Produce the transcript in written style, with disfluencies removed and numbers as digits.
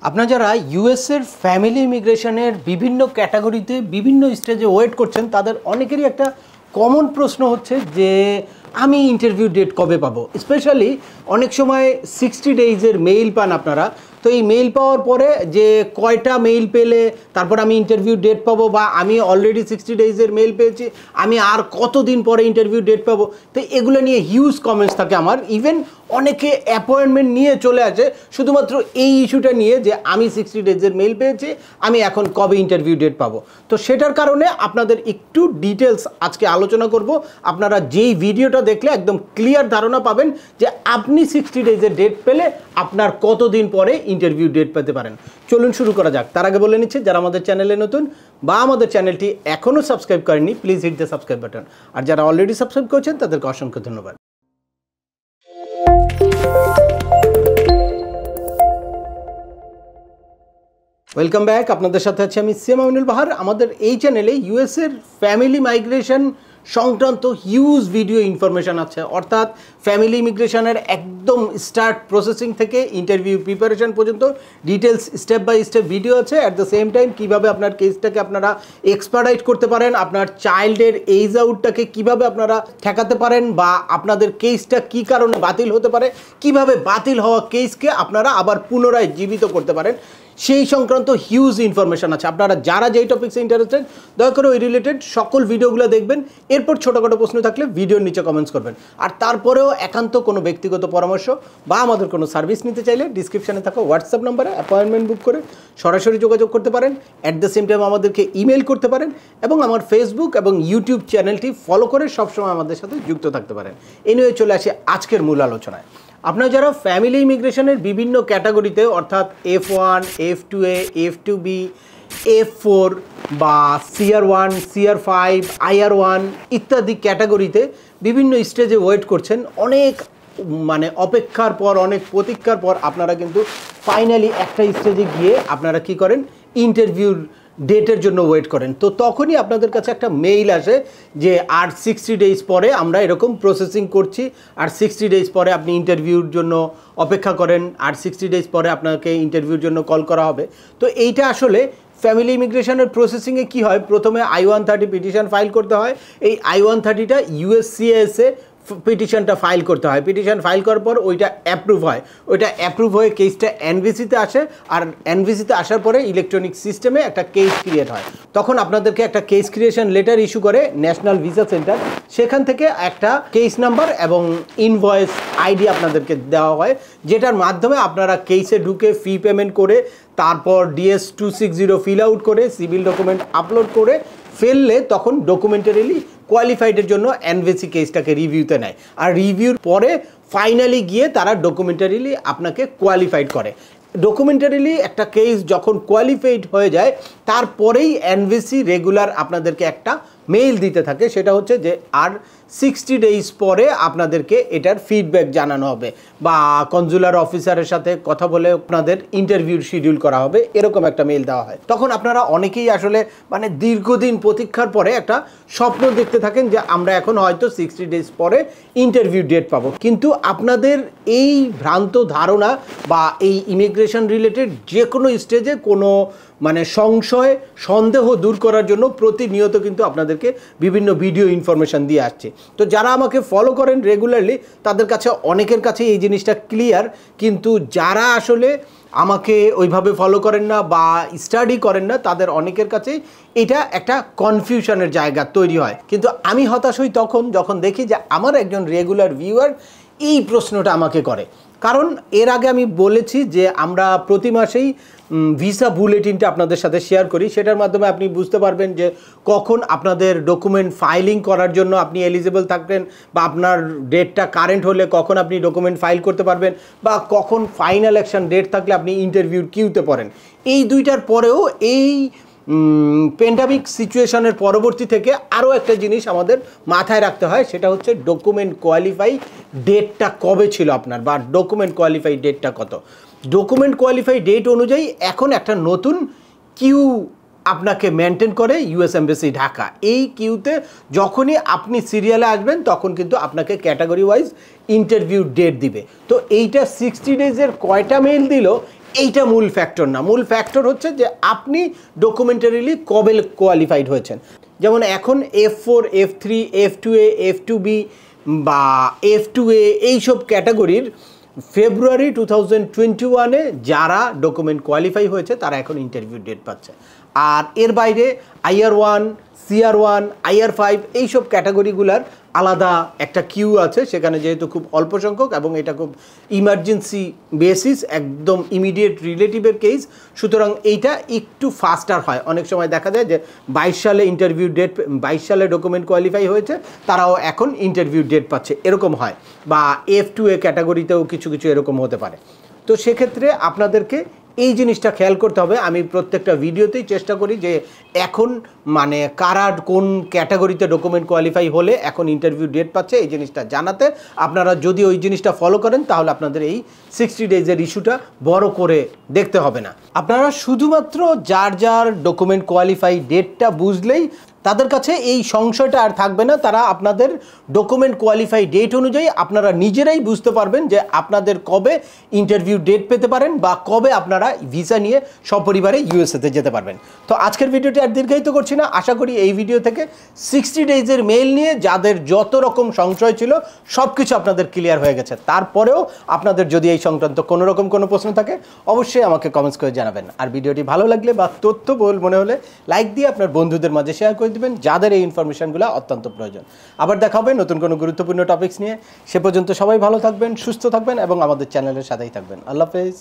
আপনারা যারা ইউএসের ফ্যামিলি ইমিগ্রেশনের বিভিন্ন ক্যাটাগরিতে বিভিন্ন স্টেজে ওয়েট করছেন তাদের অনেকেরই একটা কমন প্রশ্ন হচ্ছে যে আমি ইন্টারভিউ ডেট কবে পাবো। স্পেশালি অনেক সময় 60 ডেইজের মেইল পান আপনারা, তো এই মেইল পাওয়ার পরে যে কয়টা মেইল পেলে তারপর আমি ইন্টারভিউ ডেট পাবো, বা আমি অলরেডি 60 ডেইজের মেইল পেয়েছি আমি আর কতদিন পরে ইন্টারভিউ ডেট পাবো, তো এগুলো নিয়ে হিউজ কমেন্টস থাকে আমার। ইভেন অনেকে অ্যাপয়েন্টমেন্ট নিয়ে চলে আসে শুধুমাত্র এই ইস্যুটা নিয়ে যে আমি 60 ডেজের মেইল পেয়েছি, আমি এখন কবে ইন্টারভিউ ডেট পাবো। তো সেটার কারণে আপনাদের একটু ডিটেলস আজকে আলোচনা করব। আপনারা যেই ভিডিওটা দেখলে একদম ক্লিয়ার ধারণা পাবেন যে আপনি 60 ডেজের ডেট পেলে আপনার কতদিন পরে ইন্টারভিউ ডেট পেতে পারেন। চলুন শুরু করা যাক। তার আগে বলে নিচ্ছি, যারা আমাদের চ্যানেলে নতুন বা আমাদের চ্যানেলটি এখনও সাবস্ক্রাইব করেননি, please hit the subscribe button. আর যারা অলরেডি সাবস্ক্রাইব করেছেন তাদেরকে অসংখ্য ধন্যবাদ। Welcome back. আপনাদের সাথে আছি আমি সিএম আমিনুল বাহার। আমাদের এই চ্যানেলে ইউএসের ফ্যামিলি মাইগ্রেশন সংক্রান্ত হিউজ ভিডিও ইনফরমেশান আছে, অর্থাৎ ফ্যামিলি ইমিগ্রেশনের একদম স্টার্ট প্রসেসিং থেকে ইন্টারভিউ প্রিপারেশন পর্যন্ত details step by step video আছে। অ্যাট দ্য সেম টাইম কীভাবে আপনার কেসটাকে আপনারা এক্সপার্টাইট করতে পারেন, আপনার চাইল্ডের এইজ আউটটাকে কীভাবে আপনারা ঠেকাতে পারেন, বা আপনাদের কেসটা কী কারণে বাতিল হতে পারে, কিভাবে বাতিল হওয়া কেসকে আপনারা আবার পুনরায় জীবিত করতে পারেন, সেই সংক্রান্ত হিউজ ইনফরমেশান আছে। আপনারা যারা যেই টপিক্সে ইন্টারেস্টেড দয়া করে ওই রিলেটেড সকল ভিডিওগুলো দেখবেন। এরপর ছোটোখাটো প্রশ্ন থাকলে ভিডিওর নিচে কমেন্টস করবেন। আর তারপরেও একান্ত কোনো ব্যক্তিগত পরামর্শ বা আমাদের কোনো সার্ভিস নিতে চাইলে ডিসক্রিপশানে থাকা হোয়াটসঅ্যাপ নাম্বারে অ্যাপয়েন্টমেন্ট বুক করে সরাসরি যোগাযোগ করতে পারেন। অ্যাট দ্য সেম টাইম আমাদেরকে ইমেল করতে পারেন এবং আমার ফেসবুক এবং ইউটিউব চ্যানেলটি ফলো করে সবসময় আমাদের সাথে যুক্ত থাকতে পারেন। এনিওয়ে চলে আসি আজকের মূল আলোচনায়। আপনারা যারা ফ্যামিলি ইমিগ্রেশনের বিভিন্ন ক্যাটাগরিতে অর্থাৎ F1, F2A, F2B, F4 বা CR1, CR5, IR1 ইত্যাদি ক্যাটাগরিতে বিভিন্ন স্টেজে ওয়েট করছেন, অনেক অপেক্ষার পর, অনেক প্রতীক্ষার পর আপনারা কিন্তু ফাইনালি একটা স্টেজে গিয়ে আপনারা কি করেন, ইন্টারভিউর ডেটের জন্য ওয়েট করেন। তো তখনই আপনাদের কাছে একটা মেইল আসে যে আর 60 ডেজ পরে আমরা এরকম প্রসেসিং করছি, আর 60 ডেজ পরে আপনি ইন্টারভিউর জন্য অপেক্ষা করেন, আর 60 ডেজ পরে আপনাকে ইন্টারভিউর জন্য কল করা হবে। তো এইটা আসলে ফ্যামিলি ইমিগ্রেশনের প্রসেসিংয়ে কী হয়, প্রথমে I-130 পিটিশন ফাইল করতে হয়। এই I-130টা USCIS-এ পিটিশনটা ফাইল করতে হয়। পিটিশন ফাইল করার পর ওইটা অ্যাপ্রুভ হয়, ওইটা অ্যাপ্রুভ হয়ে কেসটা এনভিসিতে আসে, আর এনভিসিতে আসার পরে ইলেকট্রনিক সিস্টেমে একটা কেস ক্রিয়েট হয়। তখন আপনাদেরকে একটা কেস ক্রিয়েশন লেটার ইস্যু করে ন্যাশনাল ভিসা সেন্টার, সেখান থেকে একটা কেস নাম্বার এবং ইনভয়েস আইডি আপনাদেরকে দেওয়া হয়, যেটার মাধ্যমে আপনারা কেসে ঢুকে ফি পেমেন্ট করে তারপর DS-260 ফিল আউট করে সিভিল ডকুমেন্ট আপলোড করে ফেললে তখন ডকুমেন্টারিলি কোয়ালিফাইডের জন্য এনভিসি কেসটাকে রিভিউতে নেয়, আর রিভিউর পরে ফাইনালি গিয়ে তারা ডকুমেন্টারিলি আপনাকে কোয়ালিফাইড করে। ডকুমেন্টারিলি একটা কেস যখন কোয়ালিফাইড হয়ে যায় তারপরেই এনভিসি রেগুলার আপনাদেরকে একটা মেইল দিতে থাকে, সেটা হচ্ছে যে আর 60 ডেজ পরে আপনাদেরকে এটার ফিডব্যাক জানানো হবে, বা কনজুলার অফিসারের সাথে কথা বলে আপনাদের ইন্টারভিউ শিডিউল করা হবে, এরকম একটা মেইল দেওয়া হয়। তখন আপনারা অনেকেই আসলে দীর্ঘদিন প্রতীক্ষার পরে একটা স্বপ্ন দেখতে থাকেন যে আমরা এখন হয়তো 60 ডেজ পরে ইন্টারভিউ ডেট পাবো। কিন্তু আপনাদের এই ভ্রান্ত ধারণা বা এই ইমিগ্রেশন রিলেটেড যে কোনো স্টেজে কোনো সংশয় সন্দেহ দূর করার জন্য প্রতিনিয়ত কিন্তু আপনাদেরকে বিভিন্ন ভিডিও ইনফরমেশান দিয়ে আসছে। তো যারা আমাকে ফলো করেন রেগুলারলি তাদের কাছে অনেকের কাছে এই জিনিসটা ক্লিয়ার, কিন্তু যারা আসলে আমাকে ওইভাবে ফলো করেন না বা স্টাডি করেন না তাদের অনেকের কাছেই এটা একটা কনফিউশনের জায়গা তৈরি হয়। কিন্তু আমি হতাশ হই তখন যখন দেখি যে আমার একজন রেগুলার ভিউয়ার এই প্রশ্নটা আমাকে করে। কারণ এর আগে আমি বলেছি যে আমরা প্রতি মাসেই ভিসা বুলেটিনটা আপনাদের সাথে শেয়ার করি, সেটার মাধ্যমে আপনি বুঝতে পারবেন যে কখন আপনাদের ডকুমেন্ট ফাইলিং করার জন্য আপনি এলিজিবল থাকবেন, বা আপনার ডেটটা কারেন্ট হলে কখন আপনি ডকুমেন্ট ফাইল করতে পারবেন, বা কখন ফাইনাল অ্যাকশন ডেট থাকলে আপনি ইন্টারভিউর কিউতে পড়েন। এই দুইটার পরেও এই প্যান্ডামিক সিচুয়েশনের পরবর্তী থেকে আরও একটা জিনিস আমাদের মাথায় রাখতে হয়, সেটা হচ্ছে ডকুমেন্ট কোয়ালিফাই ডেটটা কবে ছিল আপনার, বা ডকুমেন্ট কোয়ালিফাই ডেটটা কত। ডকুমেন্ট কোয়ালিফাই ডেট অনুযায়ী এখন একটা নতুন কিউ আপনাকে মেনটেন করে ইউএস এমবাসি ঢাকা। এই কিউতে যখনই আপনি সিরিয়ালে আসবেন তখন কিন্তু আপনাকে ক্যাটাগরি ওয়াইজ ইন্টারভিউ ডেট দিবে। তো এইটা 60 ডেজের কয়টা মেইল দিল এইটা মূল ফ্যাক্টর না। মূল ফ্যাক্টর হচ্ছে যে আপনি ডকুমেন্টারিলি কবে কোয়ালিফাইড হয়েছেন। যেমন এখন F4, F3, F2A, F2B বা F2A এইসব ক্যাটাগরির ফেব্রুয়ারি 2021-এ যারা ডকুমেন্ট কোয়ালিফাই হয়েছে তারা এখন ইন্টারভিউ ডেট পাচ্ছে। আর এর বাইরে IR1, CR1, IR5 এইসব ক্যাটাগরিগুলার আলাদা একটা কিউ আছে, সেখানে যেহেতু খুব অল্প সংখ্যক এবং এটা খুব ইমার্জেন্সি বেসিস, একদম ইমিডিয়েট রিলেটিভের কেস, সুতরাং এইটা একটু ফাস্টার হয়। অনেক সময় দেখা যায় যে 22 সালে ইন্টারভিউ ডেট, 22 সালে ডকুমেন্ট কোয়ালিফাই হয়েছে তারাও এখন ইন্টারভিউ ডেট পাচ্ছে, এরকম হয়। বা F2A ক্যাটাগরিতেও কিছু কিছু এরকম হতে পারে। তো সেক্ষেত্রে আপনাদেরকে এই জিনিসটা খেয়াল করতে হবে। আমি প্রত্যেকটা ভিডিওতেই চেষ্টা করি যে এখন মানে কারা কোন ক্যাটাগরিতে ডকুমেন্ট কোয়ালিফাই হলে এখন ইন্টারভিউ ডেট পাচ্ছে এই জিনিসটা জানাতে। আপনারা যদি ওই জিনিসটা ফলো করেন তাহলে আপনাদের এই 60 ডেজের ইস্যুটা বড় করে দেখতে হবে না। আপনারা শুধুমাত্র যার যার ডকুমেন্ট কোয়ালিফাই ডেটটা বুঝলেই তাদের কাছে এই সংশয়টা আর থাকবে না। তারা আপনাদের ডকুমেন্ট কোয়ালিফাই ডেট অনুযায়ী আপনারা নিজেরাই বুঝতে পারবেন যে আপনাদের কবে ইন্টারভিউ ডেট পেতে পারেন বা কবে আপনারা ভিসা নিয়ে সপরিবারে ইউএসএতে যেতে পারবেন। তো আজকের ভিডিওটি আর দীর্ঘায়িত করছি না। আশা করি এই ভিডিও থেকে 60 ডেজের মেইল নিয়ে যাদের যত রকম সংশয় ছিল সব কিছু আপনাদের ক্লিয়ার হয়ে গেছে। তারপরেও আপনাদের যদি এই সংক্রান্ত কোনো রকম কোনো প্রশ্ন থাকে অবশ্যই আমাকে কমেন্টস করে জানাবেন। আর ভিডিওটি ভালো লাগলে বা তথ্যবহুল মনে হলে লাইক দিয়ে আপনার বন্ধুদের মাঝে শেয়ার করে দিবেন যাদের এই ইনফরমেশনগুলো অত্যন্ত প্রয়োজন। আবার দেখা হবে নতুন কোনো গুরুত্বপূর্ণ টপিকস নিয়ে। সে পর্যন্ত সবাই ভালো থাকবেন, সুস্থ থাকবেন এবং আমাদের চ্যানেলের সাথেই থাকবেন। আল্লাহ হাফেজ।